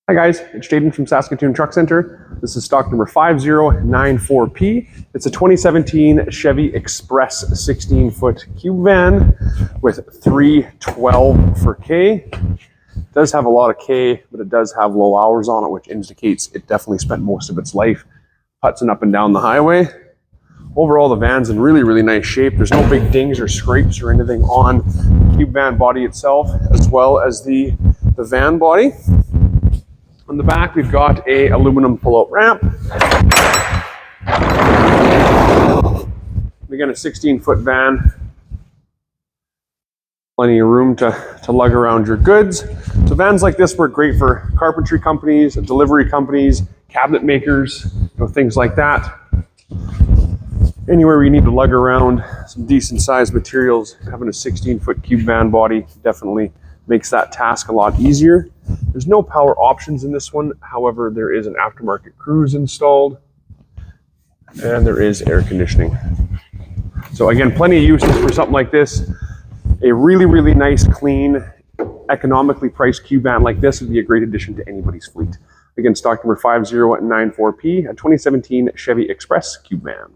Hi guys, it's Jaden from Saskatoon Truck Center. This is stock number 5094P. It's a 2017 Chevy Express 16-foot cube van with 312 for K. It does have a lot of K, but it does have low hours on it, which indicates it definitely spent most of its life putzing up and down the highway. Overall, the van's in really nice shape. There's no big dings or scrapes or anything on the cube van body itself, as well as the van body. On the back, we've got a aluminum pull-out ramp. Again, a 16-foot van. Plenty of room to lug around your goods. So vans like this work great for carpentry companies, delivery companies, cabinet makers, things like that. Anywhere where you need to lug around some decent sized materials, having a 16-foot cube van body definitely makes that task a lot easier. There's no power options in this one. However, there is an aftermarket cruise installed and there is air conditioning. So again, plenty of uses for something like this. A really nice, clean, economically priced cube van like this would be a great addition to anybody's fleet. Again, stock number 5094P, a 2017 Chevy Express cube van.